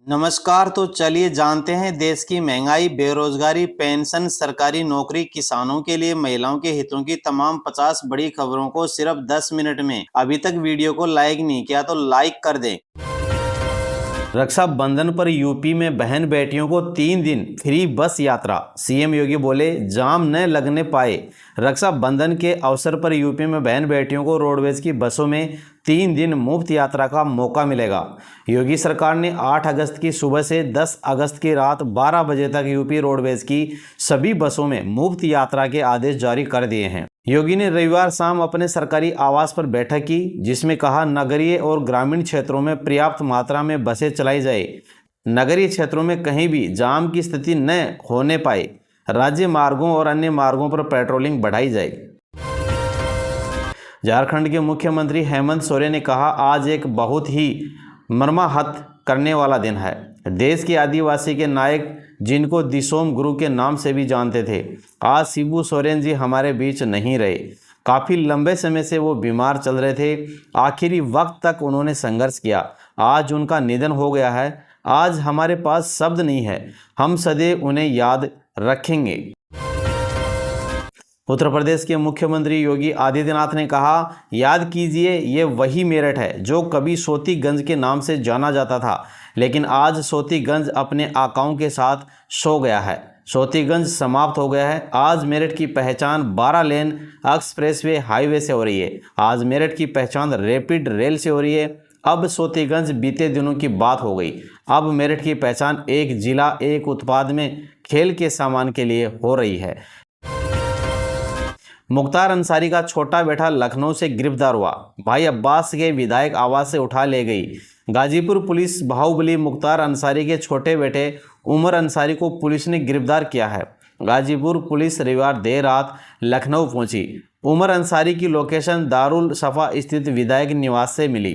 नमस्कार। तो चलिए जानते हैं देश की महंगाई, बेरोजगारी, पेंशन, सरकारी नौकरी, किसानों के लिए महिलाओं के हितों की तमाम 50 बड़ी खबरों को सिर्फ 10 मिनट में। अभी तक वीडियो को लाइक नहीं किया तो लाइक कर दें। रक्षाबंधन पर यूपी में बहन बेटियों को 3 दिन फ्री बस यात्रा। सीएम योगी बोले जाम न लगने पाए। रक्षाबंधन के अवसर पर यूपी में बहन बेटियों को रोडवेज की बसों में 3 दिन मुफ्त यात्रा का मौका मिलेगा। योगी सरकार ने 8 अगस्त की सुबह से 10 अगस्त की रात 12 बजे तक यूपी रोडवेज की सभी बसों में मुफ्त यात्रा के आदेश जारी कर दिए हैं। योगी ने रविवार शाम अपने सरकारी आवास पर बैठक की, जिसमें कहा नगरीय और ग्रामीण क्षेत्रों में पर्याप्त मात्रा में बसें चलाई जाए। नगरीय क्षेत्रों में कहीं भी जाम की स्थिति न होने पाए। राज्य मार्गों और अन्य मार्गों पर पेट्रोलिंग बढ़ाई जाए। झारखंड के मुख्यमंत्री हेमंत सोरेन ने कहा आज एक बहुत ही मर्माहत करने वाला दिन है। देश के आदिवासी के नायक जिनको दिसोम गुरु के नाम से भी जानते थे, आज शिबू सोरेन जी हमारे बीच नहीं रहे। काफ़ी लंबे समय से वो बीमार चल रहे थे। आखिरी वक्त तक उन्होंने संघर्ष किया। आज उनका निधन हो गया है। आज हमारे पास शब्द नहीं है। हम सदैव उन्हें याद रखेंगे। उत्तर प्रदेश के मुख्यमंत्री योगी आदित्यनाथ ने कहा याद कीजिए, ये वही मेरठ है जो कभी सोतीगंज के नाम से जाना जाता था, लेकिन आज सोतीगंज अपने आकाओं के साथ सो गया है। सोतीगंज समाप्त हो गया है। आज मेरठ की पहचान 12 लेन एक्सप्रेसवे हाईवे से हो रही है। आज मेरठ की पहचान रैपिड रेल से हो रही है। अब सोतीगंज बीते दिनों की बात हो गई। अब मेरठ की पहचान एक जिला एक उत्पाद में खेल के सामान के लिए हो रही है। मुख्तार अंसारी का छोटा बेटा लखनऊ से गिरफ्तार हुआ। भाई अब्बास के विधायक आवास से उठा ले गई। गाजीपुर पुलिस बाहुबली मुख्तार अंसारी के छोटे बेटे उमर अंसारी को पुलिस ने गिरफ्तार किया है। गाजीपुर पुलिस रविवार देर रात लखनऊ पहुंची। उमर अंसारी की लोकेशन दारुल सफा स्थित विधायक निवास से मिली।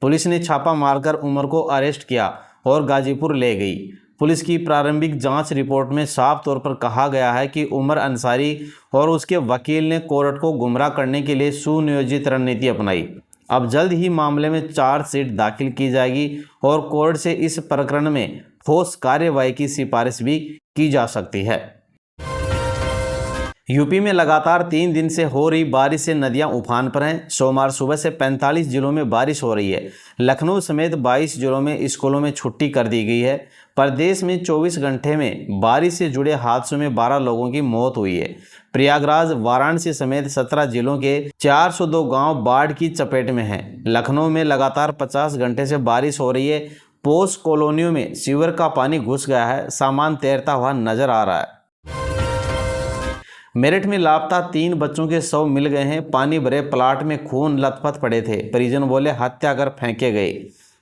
पुलिस ने छापा मारकर उमर को अरेस्ट किया और गाजीपुर ले गई। पुलिस की प्रारंभिक जांच रिपोर्ट में साफ तौर पर कहा गया है कि उमर अंसारी और उसके वकील ने कोर्ट को गुमराह करने के लिए सुनियोजित रणनीति अपनाई। अब जल्द ही मामले में चार्जशीट दाखिल की जाएगी और कोर्ट से इस प्रकरण में ठोस कार्यवाही की सिफारिश भी की जा सकती है। यूपी में लगातार 3 दिन से हो रही बारिश से नदियां उफान पर हैं। सोमवार सुबह से 45 जिलों में बारिश हो रही है। लखनऊ समेत 22 जिलों में स्कूलों में छुट्टी कर दी गई है। प्रदेश में 24 घंटे में बारिश से जुड़े हादसों में 12 लोगों की मौत हुई है। प्रयागराज, वाराणसी समेत 17 जिलों के 402 गांव बाढ़ की चपेट में हैं। लखनऊ में लगातार 50 घंटे से बारिश हो रही है। पोस्ट कॉलोनियों में सीवर का पानी घुस गया है। सामान तैरता हुआ नजर आ रहा है। मेरठ में लापता 3 बच्चों के शव मिल गए हैं। पानी भरे प्लाट में खून लथपथ पड़े थे। परिजन बोले हत्या कर फेंके गए।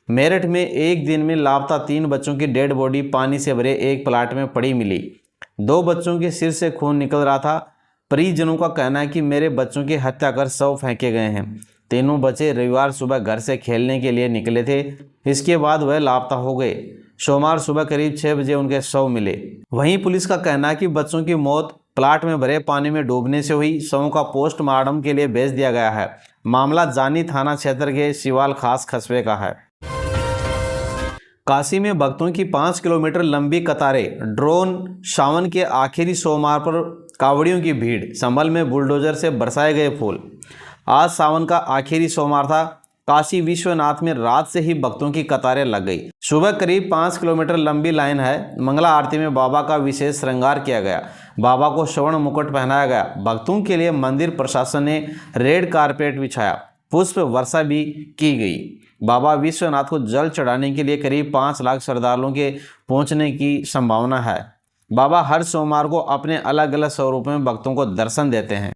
मेरठ में एक दिन में लापता 3 बच्चों की डेड बॉडी पानी से भरे एक प्लाट में पड़ी मिली। 2 बच्चों के सिर से खून निकल रहा था। परिजनों का कहना है कि मेरे बच्चों की हत्या कर शव फेंके गए हैं। तीनों बच्चे रविवार सुबह घर से खेलने के लिए निकले थे। इसके बाद वह लापता हो गए। सोमवार सुबह करीब 6 बजे उनके शव मिले। वहीं पुलिस का कहना है कि बच्चों की मौत प्लाट में भरे पानी में डूबने से हुई। शवों का पोस्टमार्टम के लिए भेज दिया गया है। मामला जानी थाना क्षेत्र के शिवाल खास कस्बे का है। काशी में भक्तों की 5 किलोमीटर लंबी कतारें। ड्रोन सावन के आखिरी सोमवार पर कावड़ियों की भीड़। संभल में बुलडोजर से बरसाए गए फूल। आज सावन का आखिरी सोमवार था। काशी विश्वनाथ में रात से ही भक्तों की कतारें लग गई। सुबह करीब 5 किलोमीटर लंबी लाइन है। मंगला आरती में बाबा का विशेष श्रृंगार किया गया। बाबा को स्वर्ण मुकुट पहनाया गया। भक्तों के लिए मंदिर प्रशासन ने रेड कारपेट बिछाया। पुष्प वर्षा भी की गई। बाबा विश्वनाथ को जल चढ़ाने के लिए करीब 5 लाख श्रद्धालुओं के पहुंचने की संभावना है। बाबा हर सोमवार को अपने अलग अलग स्वरूप में भक्तों को दर्शन देते हैं।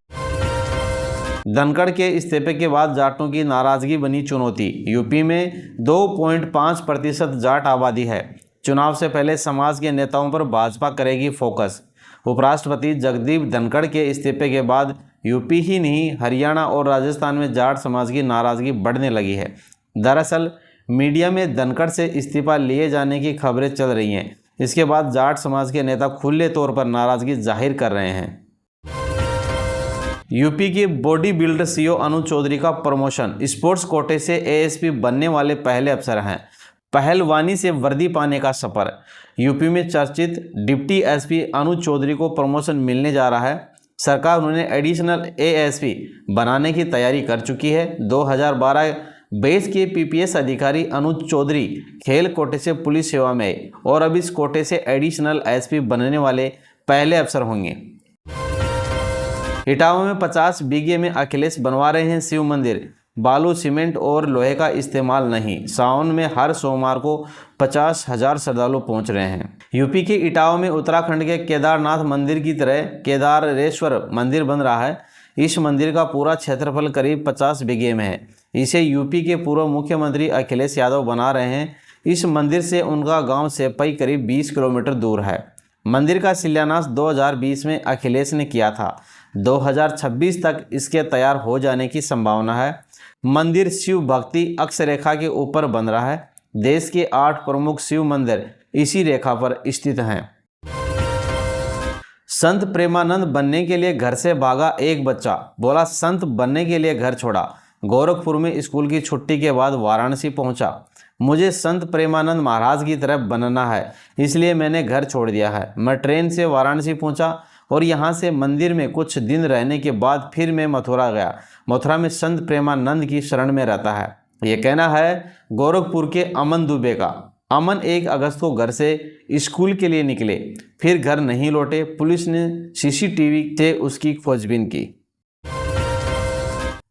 धनखड़ के इस्तीफे के बाद जाटों की नाराजगी बनी चुनौती। यूपी में 2.5% जाट आबादी है। चुनाव से पहले समाज के नेताओं पर भाजपा करेगी फोकस। उपराष्ट्रपति जगदीप धनखड़ के इस्तीफे के बाद यूपी ही नहीं हरियाणा और राजस्थान में जाट समाज की नाराजगी बढ़ने लगी है। दरअसल मीडिया में धनखड़ से इस्तीफा लिए जाने की खबरें चल रही हैं। इसके बाद जाट समाज के नेता खुले तौर पर नाराजगी जाहिर कर रहे हैं। यूपी के बॉडी बिल्डर सीओ अनु चौधरी का प्रमोशन। स्पोर्ट्स कोटे से एएसपी बनने वाले पहले अफसर हैं। पहलवानी से वर्दी पाने का सफर। यूपी में चर्चित डिप्टी एसपी अनुज चौधरी को प्रमोशन मिलने जा रहा है। सरकार उन्हें एडिशनल एएसपी बनाने की तैयारी कर चुकी है। 2012 बेस के पीपीएस अधिकारी अनुज चौधरी खेल कोटे से पुलिस सेवा में आए और अब इस कोटे से एडिशनल एसपी बनने वाले पहले अफसर होंगे। इटावा में 50 बीघे में अखिलेश बनवा रहे हैं शिव मंदिर। बालू, सीमेंट और लोहे का इस्तेमाल नहीं। सावन में हर सोमवार को 50,000 श्रद्धालु पहुंच रहे हैं। यूपी के इटावा में उत्तराखंड के केदारनाथ मंदिर की तरह केदारेश्वर मंदिर बन रहा है। इस मंदिर का पूरा क्षेत्रफल करीब 50 बीघे में है। इसे यूपी के पूर्व मुख्यमंत्री अखिलेश यादव बना रहे हैं। इस मंदिर से उनका गांव सेपई करीब 20 किलोमीटर दूर है। मंदिर का शिलान्यास 2020 में अखिलेश ने किया था। 2026 तक इसके तैयार हो जाने की संभावना है। मंदिर शिव भक्ति अक्षरेखा के ऊपर बन रहा है। देश के 8 प्रमुख शिव मंदिर इसी रेखा पर स्थित हैं। संत प्रेमानंद बनने के लिए घर से भागा एक बच्चा, बोला संत बनने के लिए घर छोड़ा। गोरखपुर में स्कूल की छुट्टी के बाद वाराणसी पहुंचा। मुझे संत प्रेमानंद महाराज की तरह बनना है, इसलिए मैंने घर छोड़ दिया है। मैं ट्रेन से वाराणसी पहुंचा और यहाँ से मंदिर में कुछ दिन रहने के बाद फिर मैं मथुरा गया। मथुरा में संत प्रेमानंद की शरण में रहता है। ये कहना है गोरखपुर के अमन दुबे का। अमन 1 अगस्त को घर से स्कूल के लिए निकले, फिर घर नहीं लौटे। पुलिस ने सीसीटीवी से उसकी खोजबीन की।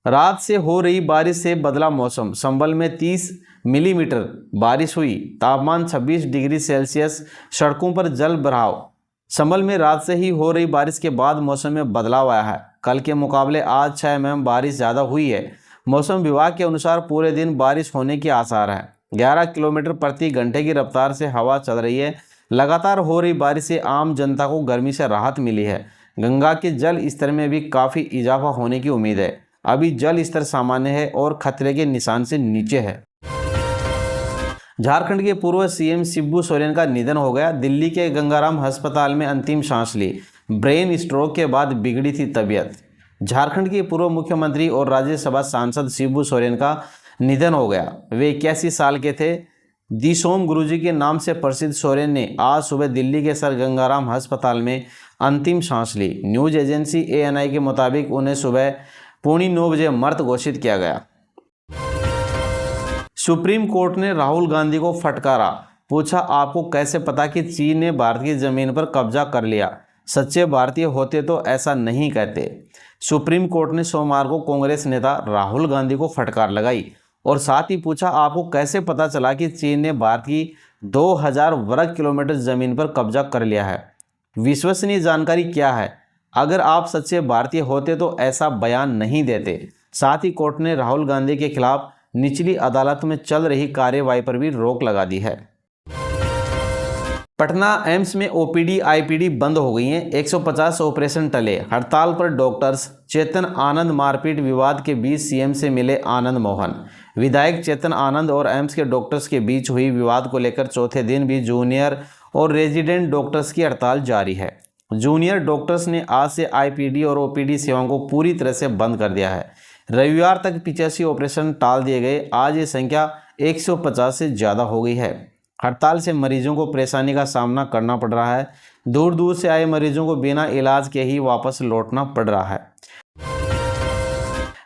रात से हो रही बारिश से बदला मौसम। संभल में 30 मिलीमीटर बारिश हुई। तापमान 26 डिग्री सेल्सियस। सड़कों पर जल भराव। संभल में रात से ही हो रही बारिश के बाद मौसम में बदलाव आया है। कल के मुकाबले आज 6 mm बारिश ज़्यादा हुई है। मौसम विभाग के अनुसार पूरे दिन बारिश होने के आसार हैं। 11 किलोमीटर प्रति घंटे की रफ्तार से हवा चल रही है। लगातार हो रही बारिश से आम जनता को गर्मी से राहत मिली है। गंगा के जल स्तर में भी काफ़ी इजाफा होने की उम्मीद है। अभी जल स्तर सामान्य है और खतरे के निशान से नीचे है। झारखंड के पूर्व सीएम शिबू सोरेन का निधन हो गया। दिल्ली के गंगाराम अस्पताल में अंतिम सांस ली। ब्रेन स्ट्रोक के बाद बिगड़ी थी तबीयत। झारखंड के पूर्व मुख्यमंत्री और राज्यसभा सांसद शिबू सोरेन का निधन हो गया। वे 81 साल के थे। दिसोम गुरुजी के नाम से प्रसिद्ध सोरेन ने आज सुबह दिल्ली के सर गंगाराम अस्पताल में अंतिम सांस ली। न्यूज एजेंसी ANI के मुताबिक उन्हें सुबह 9:45 बजे मृत घोषित किया गया। सुप्रीम कोर्ट ने राहुल गांधी को फटकारा। पूछा, आपको कैसे पता कि चीन ने भारत की जमीन पर कब्जा कर लिया? सच्चे भारतीय होते तो ऐसा नहीं कहते। सुप्रीम कोर्ट ने सोमवार को कांग्रेस नेता राहुल गांधी को फटकार लगाई और साथ ही पूछा, आपको कैसे पता चला कि चीन ने भारत की 2000 वर्ग किलोमीटर जमीन पर कब्जा कर लिया है? विश्वसनीय जानकारी क्या है? अगर आप सच्चे भारतीय होते तो ऐसा बयान नहीं देते। साथ ही कोर्ट ने राहुल गांधी के खिलाफ निचली अदालत में चल रही कार्यवाही पर भी रोक लगा दी है। पटना एम्स में ओपीडी आईपीडी बंद हो गई हैं। 150 ऑपरेशन टले। हड़ताल पर डॉक्टर्स। चेतन आनंद मारपीट विवाद के बीच सीएम से मिले आनंद मोहन। विधायक चेतन आनंद और एम्स के डॉक्टर्स के बीच हुई विवाद को लेकर चौथे दिन भी जूनियर और रेजिडेंट डॉक्टर्स की हड़ताल जारी है। जूनियर डॉक्टर्स ने आज से आईपीडी और ओपीडी सेवाओं को पूरी तरह से बंद कर दिया है। रविवार तक 85 ऑपरेशन टाल दिए गए। आज ये संख्या 150 से ज़्यादा हो गई है। हड़ताल से मरीजों को परेशानी का सामना करना पड़ रहा है। दूर दूर से आए मरीजों को बिना इलाज के ही वापस लौटना पड़ रहा है।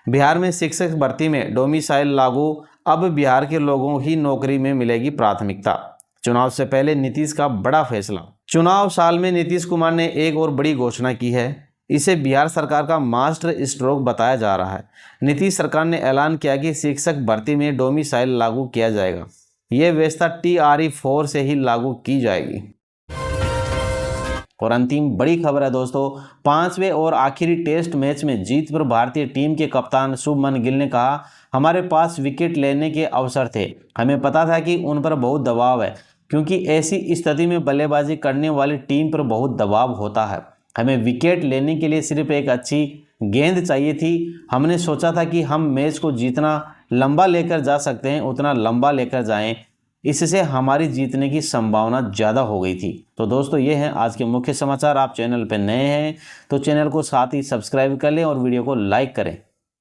बिहार में शिक्षक भर्ती में डोमिसाइल लागू। अब बिहार के लोगों ही नौकरी में मिलेगी प्राथमिकता। चुनाव से पहले नीतीश का बड़ा फैसला। चुनाव साल में नीतीश कुमार ने एक और बड़ी घोषणा की है। इसे बिहार सरकार का मास्टर स्ट्रोक बताया जा रहा है। नीतीश सरकार ने ऐलान किया कि शिक्षक भर्ती में डोमिसाइल लागू किया जाएगा। यह व्यवस्था TRE 4 से ही लागू की जाएगी। और अंतिम बड़ी खबर है दोस्तों, 5वें और आखिरी टेस्ट मैच में जीत पर भारतीय टीम के कप्तान शुभमन गिल ने कहा, हमारे पास विकेट लेने के अवसर थे। हमें पता था कि उन पर बहुत दबाव है, क्योंकि ऐसी स्थिति में बल्लेबाजी करने वाली टीम पर बहुत दबाव होता है। हमें विकेट लेने के लिए सिर्फ एक अच्छी गेंद चाहिए थी। हमने सोचा था कि हम मैच को जितना लंबा लेकर जा सकते हैं उतना लंबा लेकर जाएं। इससे हमारी जीतने की संभावना ज़्यादा हो गई थी। तो दोस्तों ये हैं आज के मुख्य समाचार। आप चैनल पर नए हैं तो चैनल को साथ ही सब्सक्राइब कर लें और वीडियो को लाइक करें।